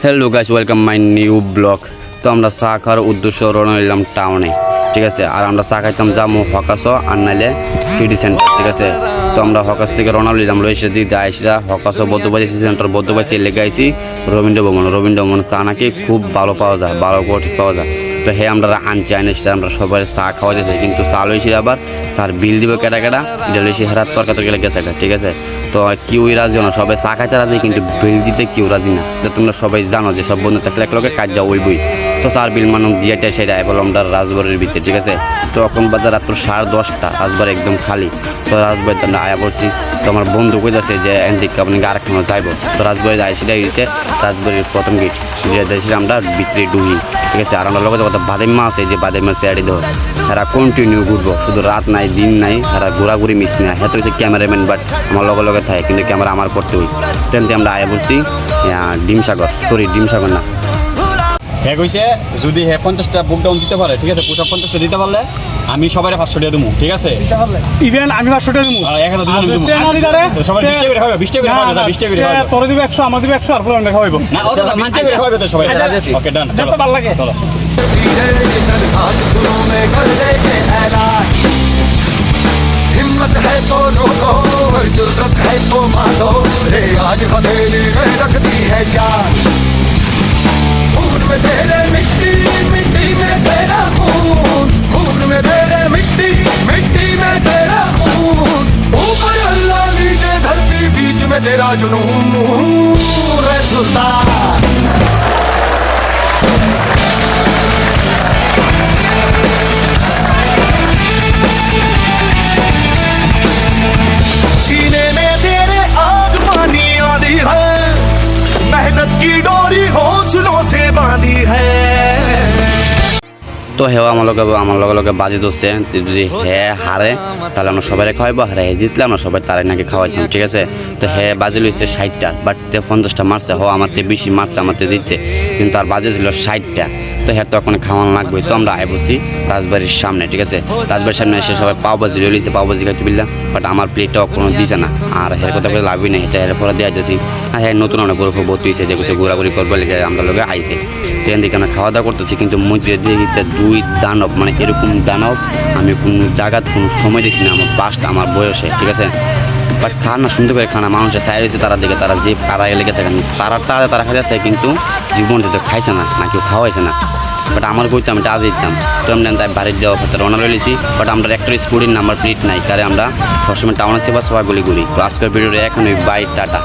Hello guys, welcome my new blog. তো আমরা চা খাওয়ার উদ্দেশ্য রওনা দিলাম টাউনে, ঠিক আছে। আর আমরা চা খাইতাম যাবো হকাস আর নাইলে সিটি সেন্টার, ঠিক আছে। তো আমরা হকাস থেকে রওনা দিলাম রয়েছে দিদি গাইসরা হকাস বদ্ধবাই সিটি সেন্টার বদ্ধবাই লেগে আইসি রবীন্দ্র ভবন চা নাকি খুব ভালো পাওয়া যায়, ভালো কোয়ালিটি পাওয়া যায়। তো হে আমরা আনছি আইনেছি, আমরা সবাই চা খাওয়া যাচ্ছে, কিন্তু চা লইছি আবার স্যার বিল দিব কেটা কেটা এটা লইছি হেরাত তরকারি গেছে, ঠিক আছে। তো কেউই রাজি না, সবাই চা খাইতে রাজি কিন্তু বিল দিতে কেউ রাজি না। তো তোমরা সবাই জানো যে সব বন্ধু থাকলে একলগে কাজ যাও ওই বই। তো স্যার বিল মানুষ দিয়েটা সেটা বলো আমরা রাজবাড়ির ভিতরে, ঠিক আছে। তো এখন বাজার রাত্র 10:30, রাজবাড়ি একদম খালি। তো রাজবাড়িতে আমরা আয়া পড়ছি। তো আমার বন্ধু কইতাছে যে এনদিকে আপনি আরেকখানে যাইব। তো রাজবাড়ি যাই সেটাই হচ্ছে রাজবাড়ির প্রথম গেট, যে আমরা ভিতরে ঢুকি, ঠিক আছে। আর আমরা লোক কথা বাদেমা আছে, যে বাদেমার চেয়ারি ধর এরা কন্টিনিউ ঘুরবো, শুধু রাত নাই দিন নাই, এরা ঘোরাঘুরি মিস নেই। হ্যাঁ তো হচ্ছে ক্যামেরাম্যান, বাট আমার লগে থাকে, কিন্তু ক্যামেরা আমার করতে হই। ট্রেনতে আমরা আয়া বলছি ডিমসাগর না। হ্যাঁ কইছে যদি 50টা বুক ডাউন দিতে পারে, ঠিক আছে, পুশ আপ 50টা দিতে পারলে আমি সবাই 500 টাকা দেবো, ঠিক আছে। ইভেন আমি 500 টাকা দেবো, সবাই 20 টাকা করে হবে, 20 টাকা করে হবে, 20 টাকা করে হবে। তোর দিবে 100, আমার দিবে 100, আর ফুল টাকা হইব না ওটা 20 টাকা করে হবে তো সবাই। ওকে ডান, যত ভালো লাগে চলো। हिम्मत है तो रोको, जुर्रत है तो मारो रे, आज हथेली में रखती है जान। खून में तेरे मिट्टी, मिट्टी में तेरा खून, खून में तेरे मिट्टी, मिट्टी में तेरा खून। ऊपर अल्लाह नीचे धरती, बीच में तेरा जुनून रे सुल्तान। सीने में तेरे आग पानी आनी है, मेहनत की डोरी हौसलों से बांधी है। তো হেও আমার লগে বাজি ধরছে, যদি হে হারে তাহলে আমরা সবাই খাওয়াইবো, আর হে জিতলে আমরা সবাই তারাই নাকি খাওয়াইতাম, ঠিক আছে। তো হে বাজি লইছে 60টা, বাট 50টা মারছে, আমার বেশি মারছে, আমার জিতছে, কিন্তু আর বাজে ছিল 60টা। তো হ্যাঁ তো এখন খাওয়ানো লাগবে। তো আমরা আয় বসি রাজবাড়ির সামনে, ঠিক আছে। রাজবাড়ির সামনে এসে সবাই পাওবাজি লইছে, পাওবাজি খাইতে বিল্লাম, বাট আমার প্লেটটাও কোনো দিছে না। আর হের কথা বলে লাভই নেই, এটা হের পরে দিয়ে যাচ্ছি। আর হ্যাঁ নতুন অনেক বড় ভর্তি হয়েছে, যে কিছু ঘোরাঘুরি করবো লেগে আমরা লোকে আইছে। ট্রেন দিকে আমরা খাওয়া দাওয়া করতেছি, কিন্তু মধ্যে দিকে দুই দানব, মানে এরকম দানব আমি কোনো জায়গার কোনো সময় দেখি না আমার পাঁচটা আমার বয়সে, ঠিক আছে। বাট খানা সুন্দর করে খানা, মানুষের সাইড হয়েছে তারা দিকে, তারা যে তারা লেগেছে তারা খাইছে, কিন্তু জীবন যেতে খাইছে না, না কেউ খাওয়াইছে না। বাট আমার বইতে আমি টাকা দিতাম। তো আমরা তাই বাড়ির যাওয়ার পথে রওনা রয়েছি, বাট আমরা একটা স্কুটির নাম্বার প্লেট নাই, কারণ আমরা সবসময় টাউনে সেবা সবাই গুলি করি। তো আজকের ভিডিওটা এখন ওই বাই টাটা।